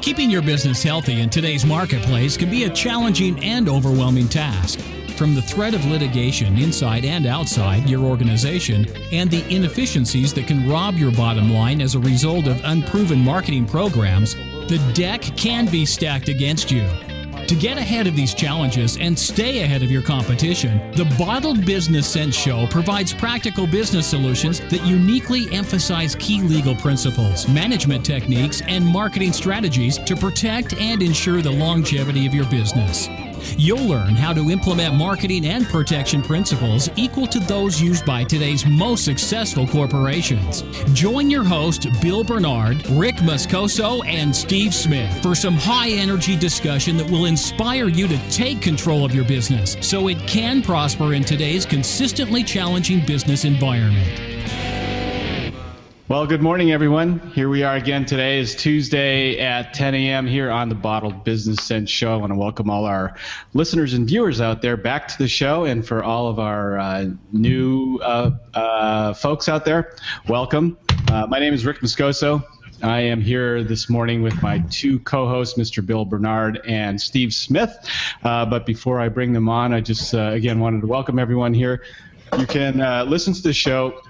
Keeping your business healthy in today's marketplace can be a challenging and overwhelming task. From the threat of litigation inside and outside your organization and the inefficiencies that can rob your bottom line as a result of unproven marketing programs, the deck can be stacked against you. To get ahead of these challenges and stay ahead of your competition, the Bottled Business Sense Show provides practical business solutions that uniquely emphasize key legal principles, management techniques, and marketing strategies to protect and ensure the longevity of your business. You'll learn how to implement marketing and protection principles equal to those used by today's most successful corporations. Join your hosts Bill Bernard, Rick Moscoso, and Steve Smith for some high-energy discussion that will inspire you to take control of your business so it can prosper in today's consistently challenging business environment. Well, good morning, everyone. Here we are again. Today is Tuesday at 10 a.m. here on the Bottled Business Sense Show. I want to welcome all our listeners and viewers out there back to the show, and for all of our new folks out there, welcome. My name is Rick Moscoso. I am here this morning with my two co-hosts, Mr. Bill Bernard and Steve Smith. But before I bring them on, I just, again, wanted to welcome everyone here. You can listen to the show.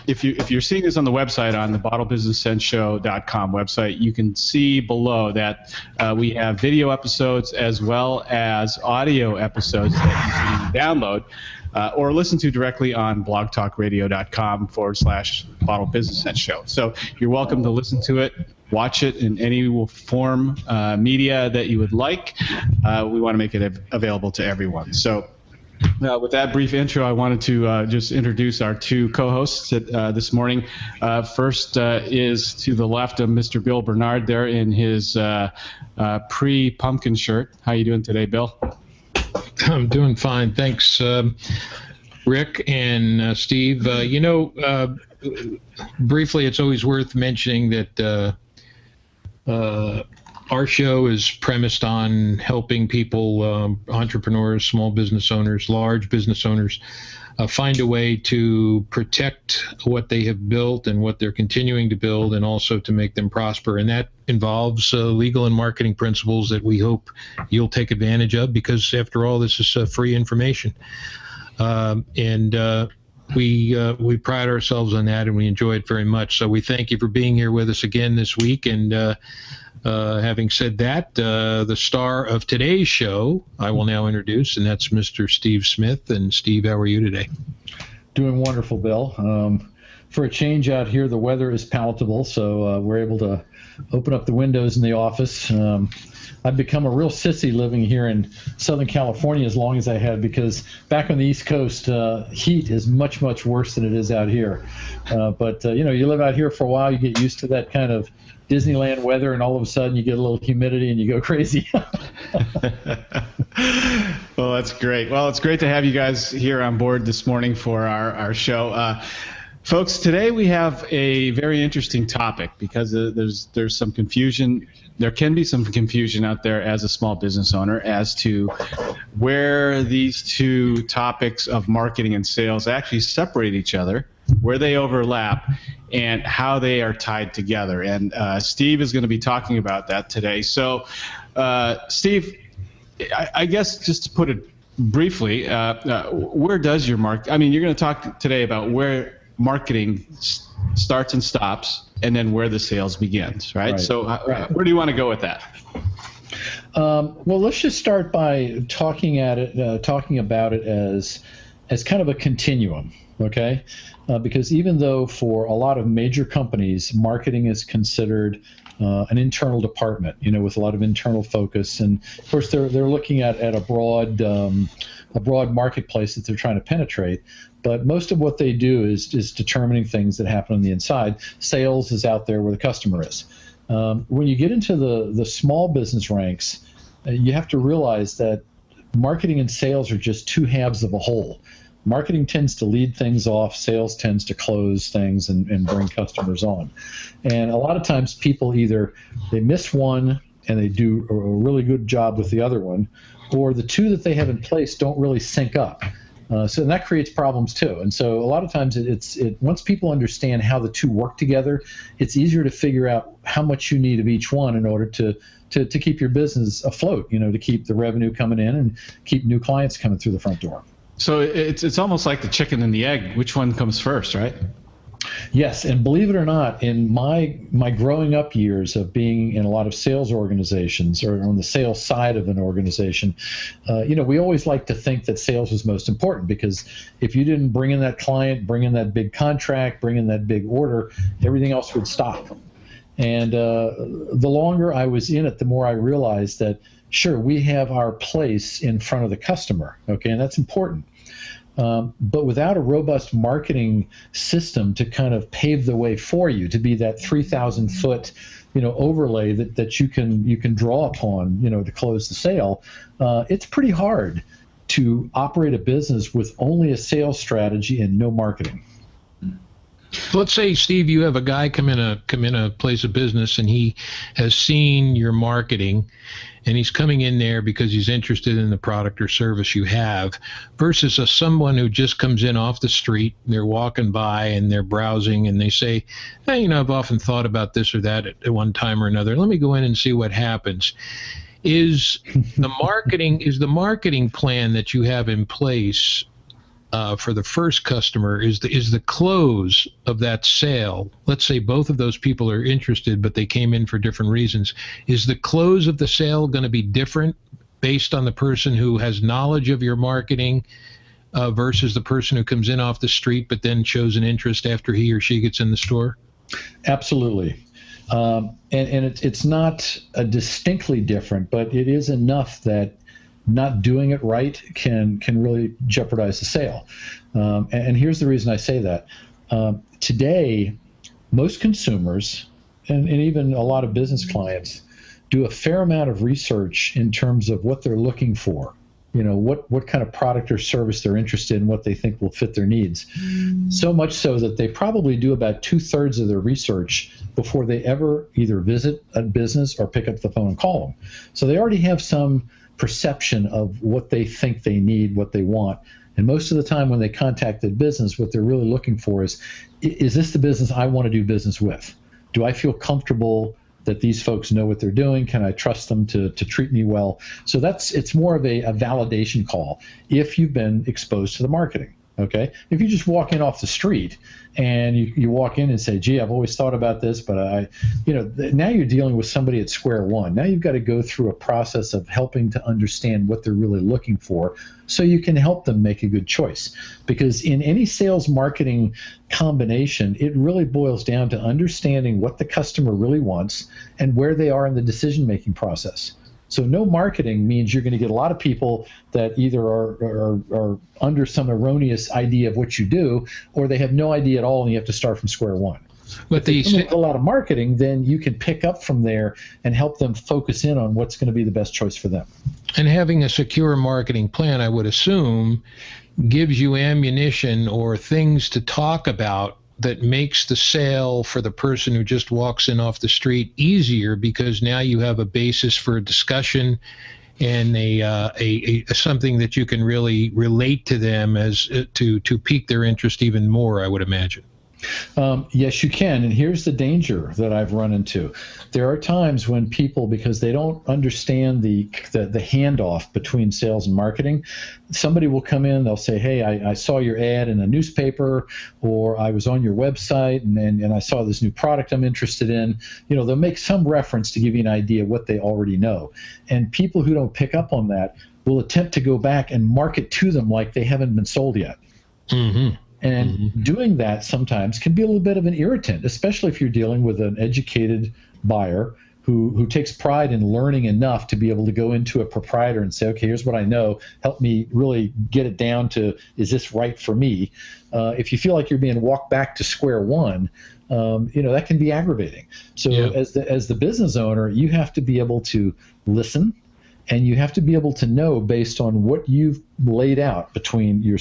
If you're seeing this on the website, on the bottlebusinesssenseshow.com website, you can see below that we have video episodes as well as audio episodes that you can download or listen to directly on blogtalkradio.com/bottlebusinesssenseshow. So you're welcome to listen to it, watch it in any form media that you would like. We want to make it available to everyone. So with that brief intro, I wanted to just introduce our two co-hosts this morning. First is to the left of Mr. Bill Bernard there in his pre-pumpkin shirt. How you doing today, Bill? I'm doing fine. Thanks, Rick and Steve. Briefly, it's always worth mentioning that our show is premised on helping people, entrepreneurs, small business owners, large business owners, find a way to protect what they have built and what they're continuing to build, and also to make them prosper. And that involves legal and marketing principles that we hope you'll take advantage of, because after all, this is free information. We pride ourselves on that, and we enjoy it very much. So we thank you for being here with us again this week. And having said that, the star of today's show, I will now introduce, and that's Mr. Steve Smith. And Steve, how are you today? Doing wonderful, Bill. For a change out here, the weather is palatable, so we're able to open up the windows in the office. I've become a real sissy living here in Southern California as long as I have, because back on the East Coast, heat is much, much worse than it is out here. But you live out here for a while, you get used to that kind of Disneyland weather, and all of a sudden you get a little humidity and you go crazy. Well, that's great. Well, it's great to have you guys here on board this morning for our show. Folks, today we have a very interesting topic, because there's some confusion. There can be some confusion out there as a small business owner as to where these two topics of marketing and sales actually separate each other, where they overlap, and how they are tied together. And Steve is going to be talking about that today. So, Steve, I guess just to put it briefly, where does your you're going to talk today about where marketing starts and stops, and then where the sales begins, right? So where do you want to go with that? Well, let's just start by talking about it as kind of a continuum, okay? Because even though for a lot of major companies, marketing is considered an internal department, with a lot of internal focus, and of course they're looking at a broad marketplace that they're trying to penetrate. But most of what they do is determining things that happen on the inside. Sales is out there where the customer is. When you get into the small business ranks, you have to realize that marketing and sales are just two halves of a whole. Marketing tends to lead things off, sales tends to close things and bring customers on. And a lot of times people either they miss one and they do a really good job with the other one, or the two that they have in place don't really sync up. So and that creates problems too. And so a lot of times once people understand how the two work together, it's easier to figure out how much you need of each one in order to keep your business afloat, to keep the revenue coming in and keep new clients coming through the front door. So it's almost like the chicken and the egg. Which one comes first, right? Yes, and believe it or not, in my growing up years of being in a lot of sales organizations or on the sales side of an organization, we always like to think that sales was most important, because if you didn't bring in that client, bring in that big contract, bring in that big order, everything else would stop. And the longer I was in it, the more I realized that, sure, we have our place in front of the customer, okay, and that's important. But without a robust marketing system to kind of pave the way for you, to be that 3,000-foot, overlay that you can draw upon, to close the sale, it's pretty hard to operate a business with only a sales strategy and no marketing. Let's say, Steve, you have a guy come in a place of business, and he has seen your marketing, and he's coming in there because he's interested in the product or service you have, versus someone who just comes in off the street. They're walking by and they're browsing, and they say, hey, I've often thought about this or that at one time or another. Let me go in and see what happens. Is the marketing plan that you have in place for the first customer, is the close of that sale? Let's say both of those people are interested, but they came in for different reasons. Is the close of the sale going to be different based on the person who has knowledge of your marketing versus the person who comes in off the street but then shows an interest after he or she gets in the store? Absolutely. And it's not distinctly different, but it is enough that not doing it right can really jeopardize the sale. And here's the reason I say that. Today, most consumers, and even a lot of business clients, do a fair amount of research in terms of what they're looking for. What kind of product or service they're interested in, what they think will fit their needs. So much so that they probably do about 2/3 of their research before they ever either visit a business or pick up the phone and call them. So they already have some perception of what they think they need, what they want. And most of the time when they contact the business, what they're really looking for is this the business I want to do business with? Do I feel comfortable that these folks know what they're doing? Can I trust them to treat me well? So it's more of a validation call if you've been exposed to the marketing. Okay, if you just walk in off the street and you walk in and say, gee, I've always thought about this, but now you're dealing with somebody at square one. Now you've got to go through a process of helping to understand what they're really looking for so you can help them make a good choice. Because in any sales marketing combination, it really boils down to understanding what the customer really wants and where they are in the decision-making process. So no marketing means you're going to get a lot of people that either are under some erroneous idea of what you do, or they have no idea at all, and you have to start from square one. But if you do a lot of marketing, then you can pick up from there and help them focus in on what's going to be the best choice for them. And having a secure marketing plan, I would assume, gives you ammunition or things to talk about that makes the sale for the person who just walks in off the street easier, because now you have a basis for a discussion and a something that you can really relate to them as to pique their interest even more, I would imagine. Yes, you can. And here's the danger that I've run into. There are times when people, because they don't understand the handoff between sales and marketing, somebody will come in, they'll say, hey, I saw your ad in a newspaper, or I was on your website and I saw this new product I'm interested in. They'll make some reference to give you an idea of what they already know. And people who don't pick up on that will attempt to go back and market to them like they haven't been sold yet. Mm-hmm. And doing that sometimes can be a little bit of an irritant, especially if you're dealing with an educated buyer who takes pride in learning enough to be able to go into a proprietor and say, okay, here's what I know. Help me really get it down to, is this right for me? If you feel like you're being walked back to square one, that can be aggravating. So as the business owner, you have to be able to listen. And you have to be able to know, based on what you've laid out between your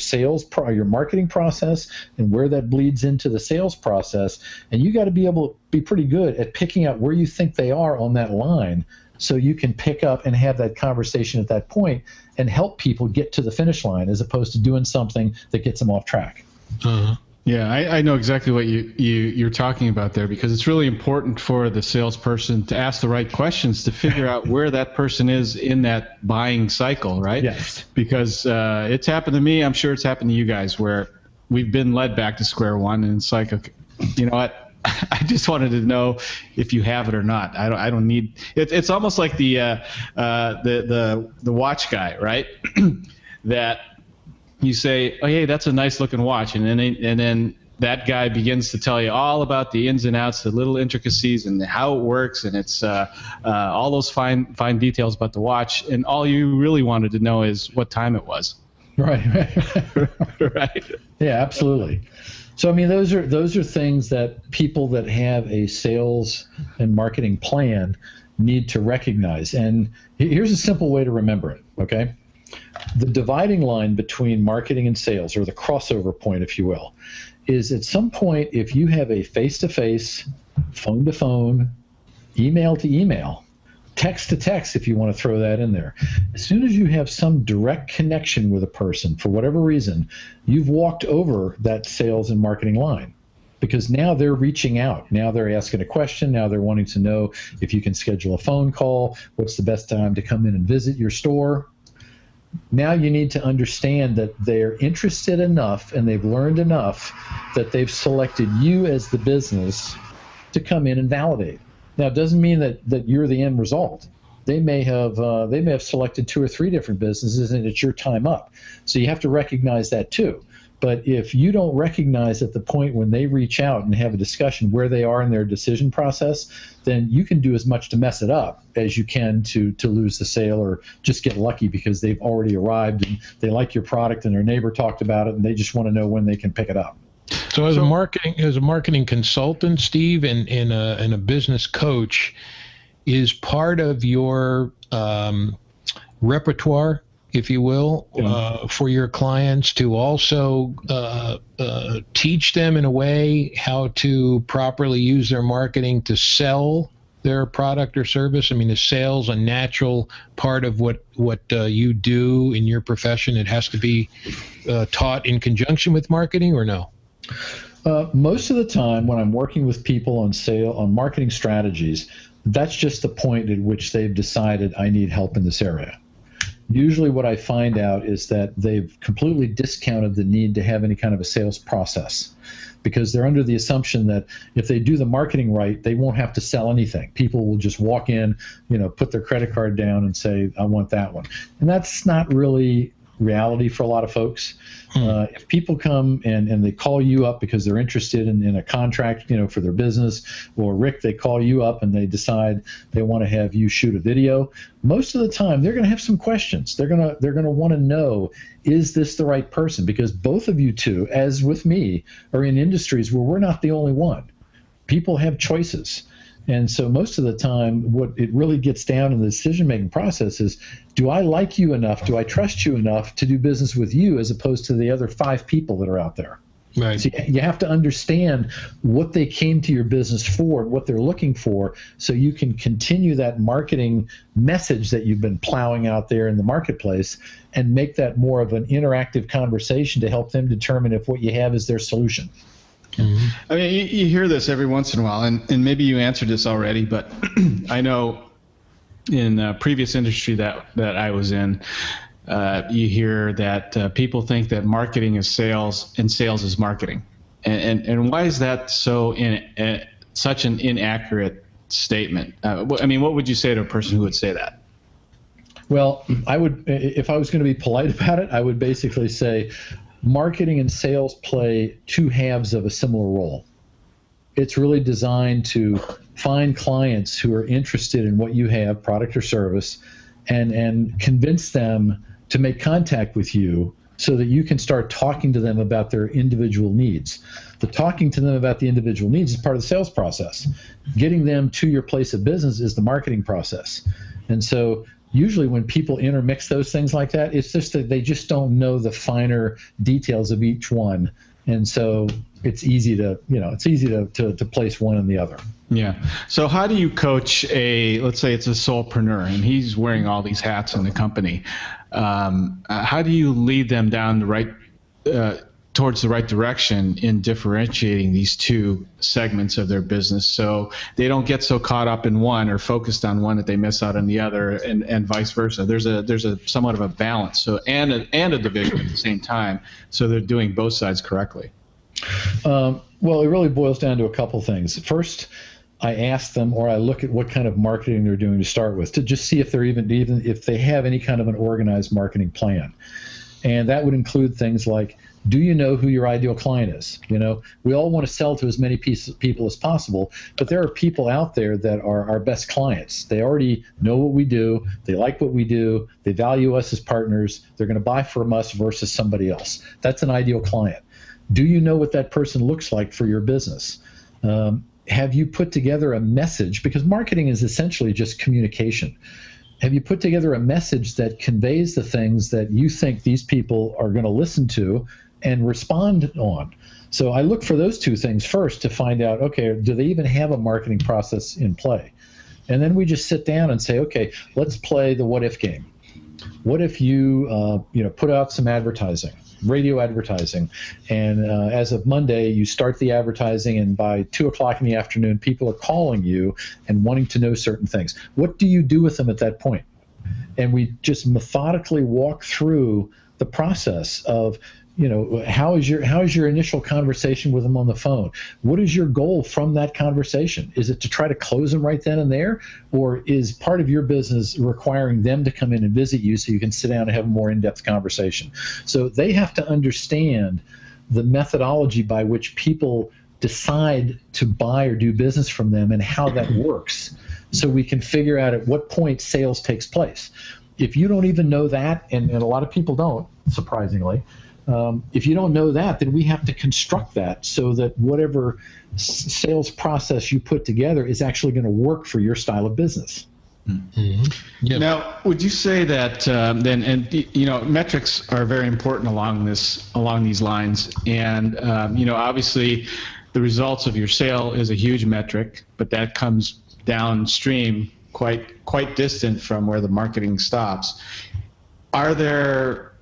your marketing process and where that bleeds into the sales process. And you got to be able to be pretty good at picking out where you think they are on that line so you can pick up and have that conversation at that point and help people get to the finish line as opposed to doing something that gets them off track. Yeah, I know exactly what you're talking about there, because it's really important for the salesperson to ask the right questions to figure out where that person is in that buying cycle, right? Yes. Because it's happened to me. I'm sure it's happened to you guys where we've been led back to square one, and it's like, okay, you know what? I just wanted to know if you have it or not. I don't need. It's almost like the watch guy, right? That you say, oh, hey, that's a nice looking watch. And then that guy begins to tell you all about the ins and outs, the little intricacies and how it works. And it's all those fine details about the watch. And all you really wanted to know is what time it was. Right. Right. Yeah, absolutely. So, I mean, those are things that people that have a sales and marketing plan need to recognize. And here's a simple way to remember it, okay? The dividing line between marketing and sales, or the crossover point, if you will, is at some point, if you have a face-to-face, phone-to-phone, email-to-email, text-to-text, if you want to throw that in there, as soon as you have some direct connection with a person, for whatever reason, you've walked over that sales and marketing line. Because now they're reaching out. Now they're asking a question. Now they're wanting to know if you can schedule a phone call, what's the best time to come in and visit your store. Now you need to understand that they're interested enough and they've learned enough that they've selected you as the business to come in and validate. Now, it doesn't mean that you're the end result. They may have selected 2 or 3 different businesses, and it's your time up. So you have to recognize that too. But if you don't recognize at the point when they reach out and have a discussion where they are in their decision process, then you can do as much to mess it up as you can to lose the sale, or just get lucky because they've already arrived and they like your product and their neighbor talked about it and they just want to know when they can pick it up. So as a marketing consultant, Steve, and a business coach, is part of your repertoire, if you will, for your clients to also teach them in a way how to properly use their marketing to sell their product or service? I mean, is sales a natural part of what you do in your profession? It has to be taught in conjunction with marketing, or no? Most of the time when I'm working with people on marketing strategies, that's just the point at which they've decided I need help in this area. Usually what I find out is that they've completely discounted the need to have any kind of a sales process, because they're under the assumption that if they do the marketing right, they won't have to sell anything. People will just walk in, put their credit card down and say, I want that one. And that's not really reality for a lot of folks. If people come and they call you up because they're interested in a contract, for their business, or Rick, they call you up and they decide they want to have you shoot a video, most of the time they're going to have some questions. They're going to want to know, is this the right person? Because both of you two, as with me, are in industries where we're not the only one. People have choices. And so most of the time, what it really gets down in the decision-making process is, do I like you enough, do I trust you enough to do business with you as opposed to the other 5 people that are out there? Right. So you have to understand what they came to your business for and what they're looking for, so you can continue that marketing message that you've been plowing out there in the marketplace and make that more of an interactive conversation to help them determine if what you have is their solution. Mm-hmm. I mean, you hear this every once in a while, and maybe you answered this already, but I know in a previous industry that I was in, you hear that people think that marketing is sales and sales is marketing. And why is that such an inaccurate statement? I mean, what would you say to a person who would say that? Well, I would, if I was going to be polite about it, I would basically say, marketing and sales play 2 halves of a similar role. It's really designed to find clients who are interested in what you have, product or service, and convince them to make contact with you so that you can start talking to them about their individual needs. The talking to them about the individual needs is part of the sales process. Getting them to your place of business is the marketing process. And so usually when people intermix those things like that, it's just that they just don't know the finer details of each one. And so it's easy to place one and the other. Yeah. So how do you coach let's say it's a solopreneur and he's wearing all these hats in the company? How do you lead them down towards the right direction in differentiating these two segments of their business so they don't get so caught up in one or focused on one that they miss out on the other, and vice versa? There's a somewhat of a balance, so and a division at the same time, so they're doing both sides correctly. Well, it really boils down to a couple things. First, I ask them, or I look at what kind of marketing they're doing to start with, to just see if they're even if they have any kind of an organized marketing plan. And that would include things like, do you know who your ideal client is? We all want to sell to as many people as possible, but there are people out there that are our best clients. They already know what we do. They like what we do. They value us as partners. They're going to buy from us versus somebody else. That's an ideal client. Do you know what that person looks like for your business? Have you put together a message? Because marketing is essentially just communication. Have you put together a message that conveys the things that you think these people are going to listen to and respond on? So I look for those two things first to find out, okay, do they even have a marketing process in play? And then we just sit down and say, okay, let's play the what if game. What if you put out some advertising, radio advertising, and as of Monday, you start the advertising, and by 2 o'clock in the afternoon, people are calling you and wanting to know certain things. What do you do with them at that point? And we just methodically walk through the process of, how is your initial conversation with them on the phone? What is your goal from that conversation? Is it to try to close them right then and there? Or is part of your business requiring them to come in and visit you so you can sit down and have a more in-depth conversation? So they have to understand the methodology by which people decide to buy or do business from them and how that works, so we can figure out at what point sales takes place. If you don't even know that, and a lot of people don't, surprisingly, if you don't know that, then we have to construct that so that whatever sales process you put together is actually going to work for your style of business. Mm-hmm. Yep. Now, would you say that metrics are very important along these lines, and obviously the results of your sale is a huge metric, but that comes downstream quite distant from where the marketing stops. Are there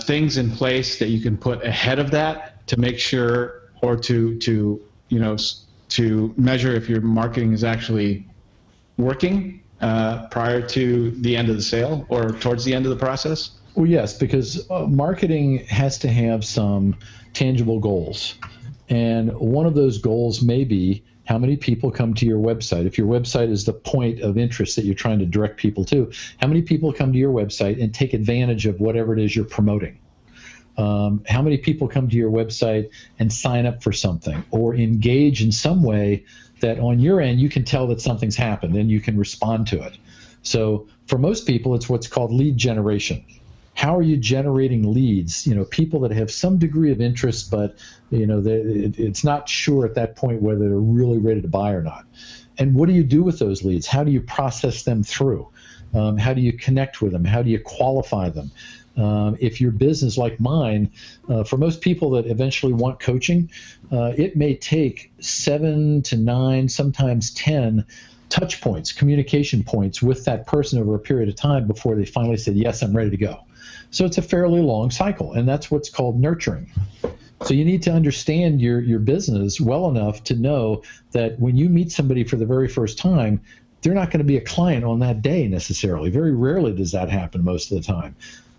things in place that you can put ahead of that to make sure, or to measure if your marketing is actually working prior to the end of the sale or towards the end of the process? Well, yes, because marketing has to have some tangible goals. And one of those goals may be how many people come to your website. If your website is the point of interest that you're trying to direct people to, how many people come to your website and take advantage of whatever it is you're promoting? How many people come to your website and sign up for something or engage in some way that on your end you can tell that something's happened and you can respond to it? So for most people, it's what's called lead generation. How are you generating leads? People that have some degree of interest, but it's not sure at that point whether they're really ready to buy or not. And what do you do with those leads? How do you process them through? How do you connect with them? How do you qualify them? If your business, like mine, for most people that eventually want coaching, it may take 7 to 9, sometimes 10 touch points, communication points with that person over a period of time before they finally said, yes, I'm ready to go. So it's a fairly long cycle, and that's what's called nurturing. So you need to understand your business well enough to know that when you meet somebody for the very first time, they're not going to be a client on that day necessarily. Very rarely does that happen most of the time.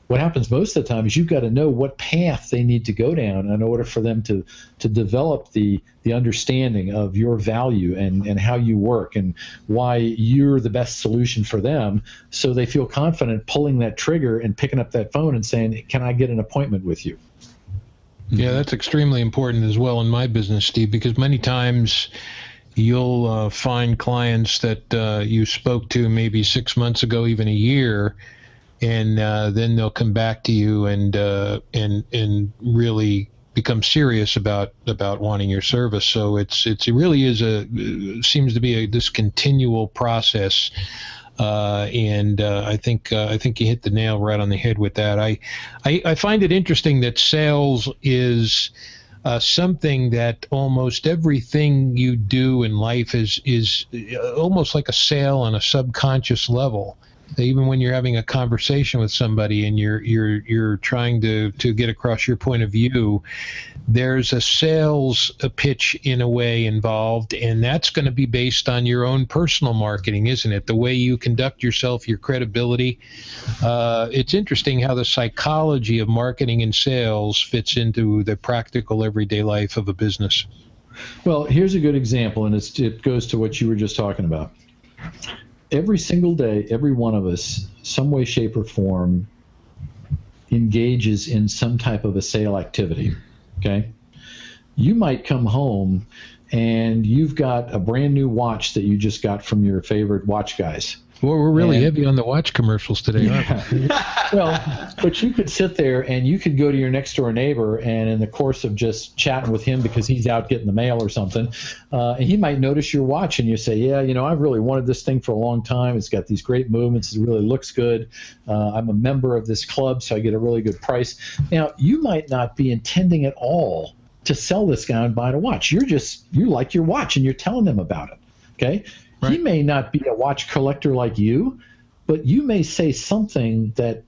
What happens most of the time is you've got to know what path they need to go down in order for them to develop the understanding of your value and how you work and why you're the best solution for them, so they feel confident pulling that trigger and picking up that phone and saying, can I get an appointment with you? Yeah, that's extremely important as well in my business, Steve, because many times you'll find clients that you spoke to maybe 6 months ago, even a year, and then they'll come back to you and really become serious about wanting your service. So it really seems to be this continual process, and I think you hit the nail right on the head with that. I find it interesting that sales is something that almost everything you do in life is almost like a sale on a subconscious level. Even when you're having a conversation with somebody and you're trying to get across your point of view, there's a sales pitch in a way involved, and that's going to be based on your own personal marketing, isn't it? The way you conduct yourself, your credibility. It's interesting how the psychology of marketing and sales fits into the practical everyday life of a business. Well, here's a good example, and it goes to what you were just talking about. Every single day, every one of us, some way, shape, or form, engages in some type of a sale activity. Okay? You might come home and you've got a brand new watch that you just got from your favorite watch guys. Well, we're really heavy on the watch commercials today, aren't we? Well, but you could sit there and you could go to your next door neighbor, and in the course of just chatting with him because he's out getting the mail or something, and he might notice your watch, and you say, yeah, I've really wanted this thing for a long time. It's got these great movements. It really looks good. I'm a member of this club, so I get a really good price. Now, you might not be intending at all to sell this guy and buy a watch. You like your watch, and you're telling him about it. Okay? Right. He may not be a watch collector like you, but you may say something that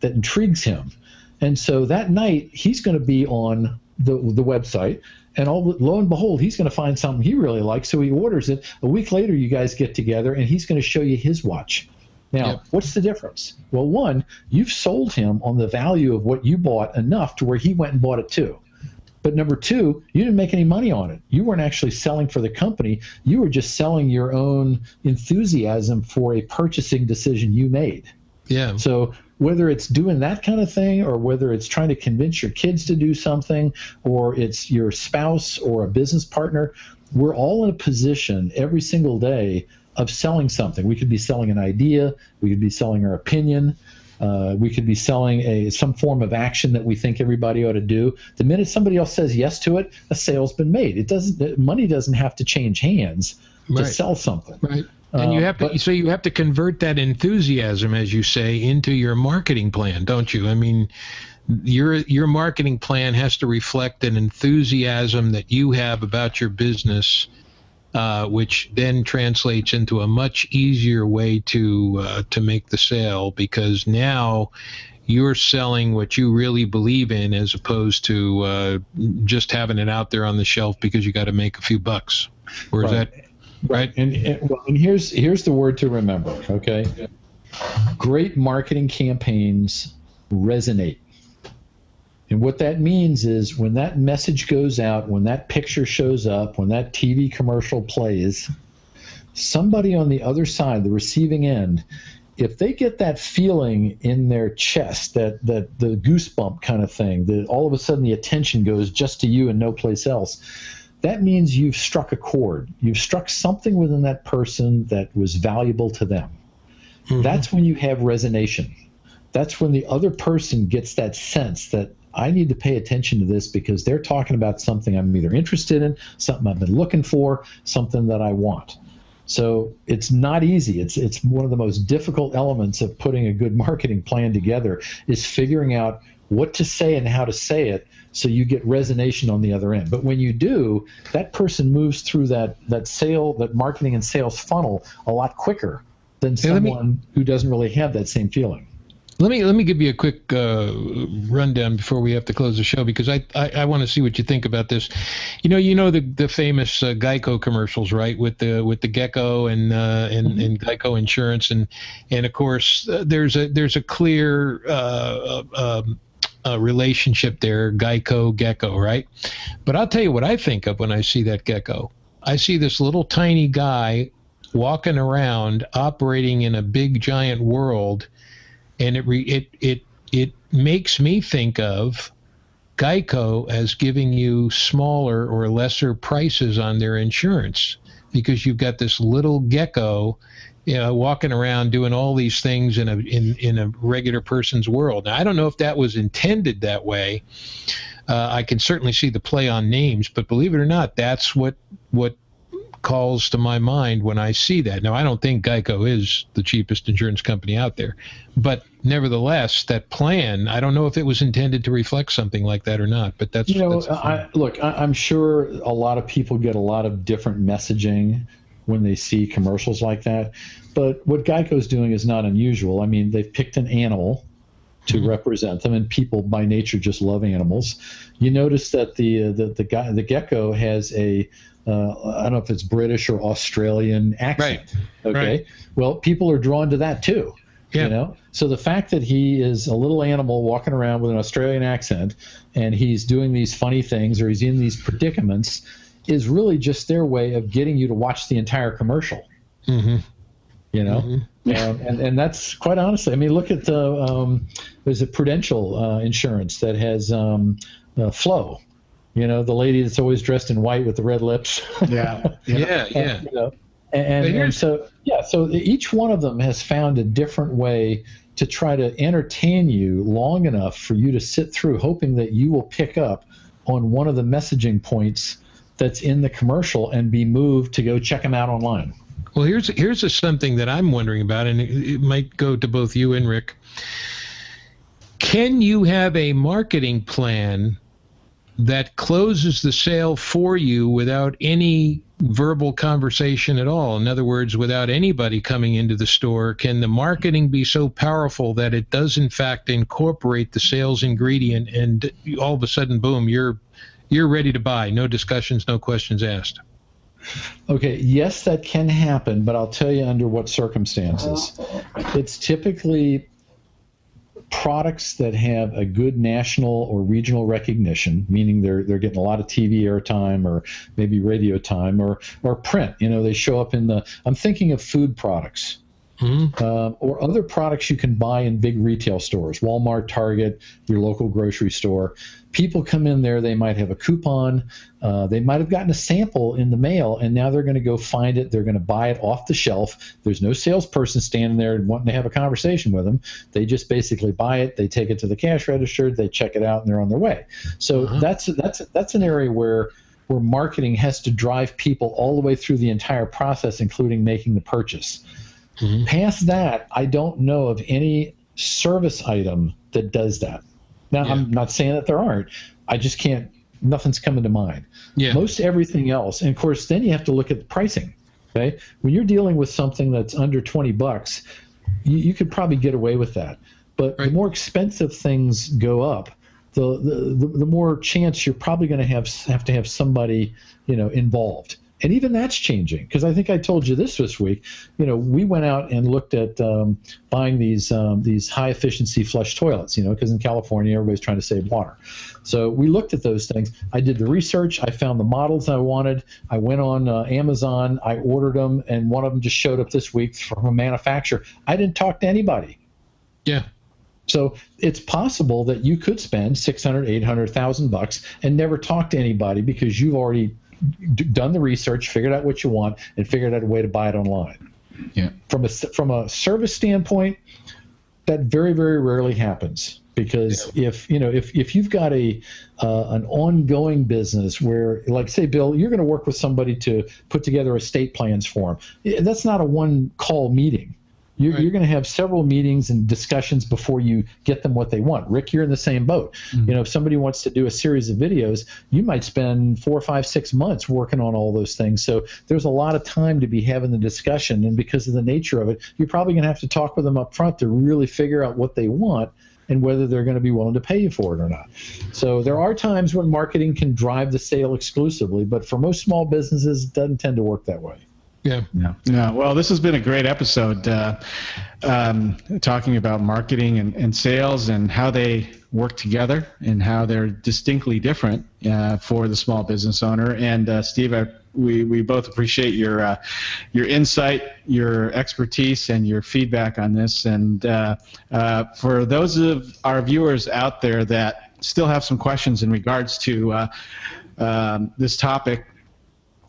intrigues him. And so that night, he's going to be on the website, and lo and behold, he's going to find something he really likes, so he orders it. A week later, you guys get together, and he's going to show you his watch. Now, What's the difference? Well, one, you've sold him on the value of what you bought enough to where he went and bought it too. But number two, you didn't make any money on it. You weren't actually selling for the company. You were just selling your own enthusiasm for a purchasing decision you made. Yeah. So whether it's doing that kind of thing, or whether it's trying to convince your kids to do something, or it's your spouse or a business partner, we're all in a position every single day of selling something. We could be selling an idea. We could be selling our opinion. We could be selling some form of action that we think everybody ought to do. The minute somebody else says yes to it, a sale's been made. Money doesn't have to change hands to sell something. Right. And you have to convert that enthusiasm, as you say, into your marketing plan, don't you? I mean, your marketing plan has to reflect an enthusiasm that you have about your business, which then translates into a much easier way to make the sale, because now you're selling what you really believe in, as opposed to just having it out there on the shelf because you got to make a few bucks. Or is that right? And here's the word to remember. Okay, great marketing campaigns resonate. And what that means is when that message goes out, when that picture shows up, when that TV commercial plays, somebody on the other side, the receiving end, if they get that feeling in their chest, that the goosebump kind of thing, that all of a sudden the attention goes just to you and no place else, that means you've struck a chord. You've struck something within that person that was valuable to them. Mm-hmm. That's when you have resonation. That's when the other person gets that sense that I need to pay attention to this because they're talking about something I'm either interested in, something I've been looking for, something that I want. So it's not easy. It's one of the most difficult elements of putting a good marketing plan together is figuring out what to say and how to say it so you get resonation on the other end. But when you do, that person moves through that marketing and sales funnel a lot quicker than someone who doesn't really have that same feeling. Let me give you a quick rundown before we have to close the show, because I want to see what you think about this. You know the famous Geico commercials, right? With the gecko and Geico Insurance, and of course there's a clear relationship there, Geico gecko, right? But I'll tell you what I think of when I see that gecko. I see this little tiny guy walking around, operating in a big giant world. And it makes me think of Geico as giving you smaller or lesser prices on their insurance, because you've got this little gecko, walking around doing all these things in a regular person's world. Now, I don't know if that was intended that way. I can certainly see the play on names, but believe it or not, that's what calls to my mind when I see that. Now, I don't think Geico is the cheapest insurance company out there, but nevertheless, that plan, I don't know if it was intended to reflect something like that or not, but that's... I'm sure a lot of people get a lot of different messaging when they see commercials like that, but what Geico's doing is not unusual. I mean, they've picked an animal to represent them, and people by nature just love animals. You notice that the gecko has a I don't know if it's British or Australian accent. Right. Okay. Right. Well, people are drawn to that too. Yeah. You know, so the fact that he is a little animal walking around with an Australian accent, and he's doing these funny things, or he's in these predicaments, is really just their way of getting you to watch the entire commercial. Mm-hmm. You know, and that's quite honestly. I mean, look at there's a Prudential insurance that has Flo. You know, the lady that's always dressed in white with the red lips. Yeah. You know, and so each one of them has found a different way to try to entertain you long enough for you to sit through, hoping that you will pick up on one of the messaging points that's in the commercial and be moved to go check them out online. Well, here's something that I'm wondering about, and it might go to both you and Rick. Can you have a marketing plan that closes the sale for you without any verbal conversation at all? In other words, without anybody coming into the store, can the marketing be so powerful that it does in fact incorporate the sales ingredient, and all of a sudden, boom, you're ready to buy, no discussions, no questions asked? Okay, yes, that can happen, but I'll tell you under what circumstances. It's typically products that have a good national or regional recognition, meaning they're getting a lot of TV airtime or maybe radio time or print. You know, they show up in I'm thinking of food products. Or other products you can buy in big retail stores, Walmart, Target, your local grocery store. People come in there, they might have a coupon, they might have gotten a sample in the mail, and now they're going to go find it. They're going to buy it off the shelf. There's no salesperson standing there wanting to have a conversation with them. They just basically buy it, they take it to the cash register, they check it out, and they're on their way. So that's an area where marketing has to drive people all the way through the entire process, including making the purchase. Past that, I don't know of any service item that does that. Now, I'm not saying that there aren't. I just can't. Nothing's coming to mind. Most everything else, and of course, then you have to look at the pricing. Okay, when you're dealing with something that's under $20, you could probably get away with that. But the more expensive things go up, the more chance you're probably going to have to have somebody involved. And even that's changing, because I think I told you this week. We went out and looked at buying these high efficiency flush toilets. Because in California everybody's trying to save water. So we looked at those things. I did the research. I found the models I wanted. I went on Amazon. I ordered them, and one of them just showed up this week from a manufacturer. I didn't talk to anybody. Yeah. So it's possible that you could spend $600,000, $800,000 and never talk to anybody because you've already done the research, figured out what you want, and figured out a way to buy it online. Yeah. From a service standpoint, that very, very rarely happens, because if you've got an ongoing business where, like, say, Bill, you're going to work with somebody to put together estate plans for them. That's not a one-call meeting. You're going to have several meetings and discussions before you get them what they want. Rick, you're in the same boat. If somebody wants to do a series of videos, you might spend 4, 5, 6 months working on all those things. So there's a lot of time to be having the discussion, and because of the nature of it, you're probably going to have to talk with them up front to really figure out what they want and whether they're going to be willing to pay you for it or not. So there are times when marketing can drive the sale exclusively, but for most small businesses, it doesn't tend to work that way. Yeah. Well, this has been a great episode, talking about marketing and sales and how they work together and how they're distinctly different for the small business owner. And Steve, we both appreciate your insight, your expertise, and your feedback on this. And for those of our viewers out there that still have some questions in regards to this topic,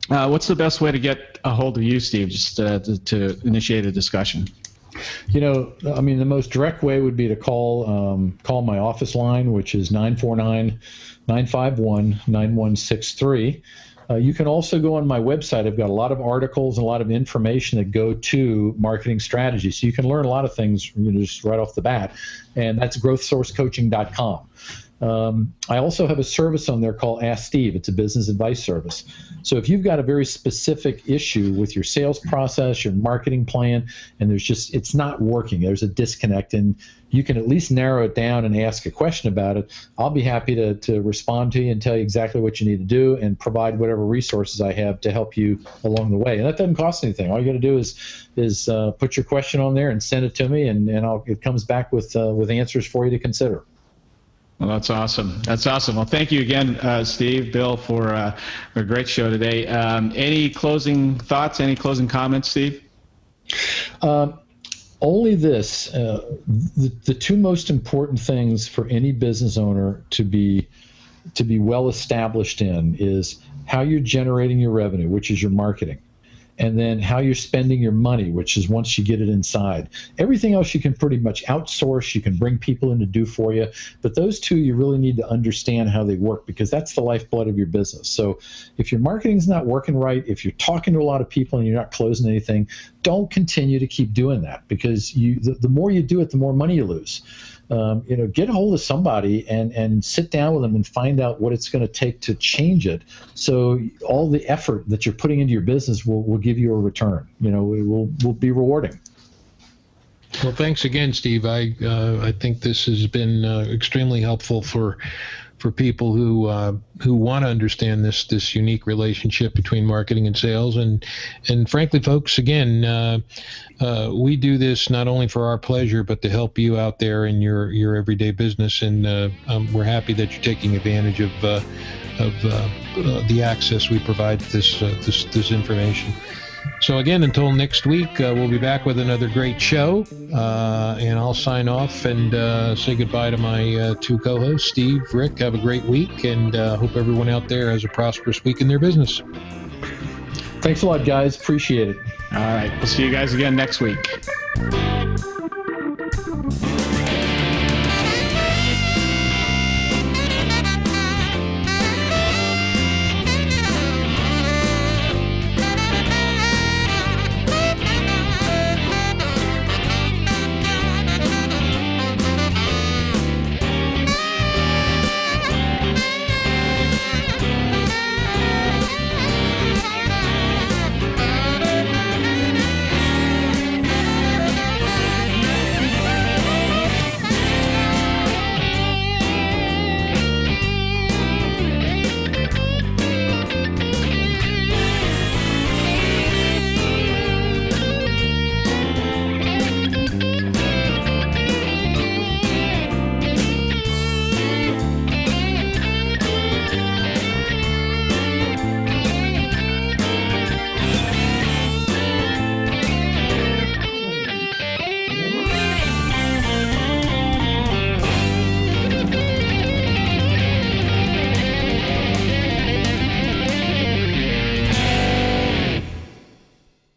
what's the best way to get a hold of you, Steve, just to initiate a discussion? The most direct way would be to call my office line, which is 949-951-9163. You can also go on my website. I've got a lot of articles and a lot of information that go to marketing strategy. So you can learn a lot of things just right off the bat. And that's growthsourcecoaching.com. I also have a service on there called Ask Steve. It's a business advice service. So if you've got a very specific issue with your sales process, your marketing plan, and it's not working, there's a disconnect, and you can at least narrow it down and ask a question about it, I'll be happy to respond to you and tell you exactly what you need to do and provide whatever resources I have to help you along the way. And that doesn't cost anything. All you got to do is put your question on there and send it to me, and it comes back with answers for you to consider. Well, that's awesome. That's awesome. Well, thank you again, Steve, Bill, for a great show today. Any closing thoughts, any closing comments, Steve? Only this. The two most important things for any business owner to be well established in is how you're generating your revenue, which is your marketing, and then how you're spending your money, which is once you get it inside. Everything else you can pretty much outsource. You can bring people in to do for you. But those two, you really need to understand how they work, because that's the lifeblood of your business. So if your marketing's not working right, if you're talking to a lot of people and you're not closing anything, don't continue to keep doing that, because the more you do it, the more money you lose. Get a hold of somebody and sit down with them and find out what it's going to take to change it. So all the effort that you're putting into your business will give you a return. It will be rewarding. Well, thanks again, Steve. I think this has been extremely helpful for people who want to understand this unique relationship between marketing and sales. And frankly, folks, again, we do this not only for our pleasure, but to help you out there in your everyday business. And we're happy that you're taking advantage of the access we provide to this information. So again, until next week, we'll be back with another great show, and I'll sign off and say goodbye to my two co-hosts, Steve, Rick. Have a great week, and hope everyone out there has a prosperous week in their business. Thanks a lot, guys. Appreciate it. All right. We'll see you guys again next week.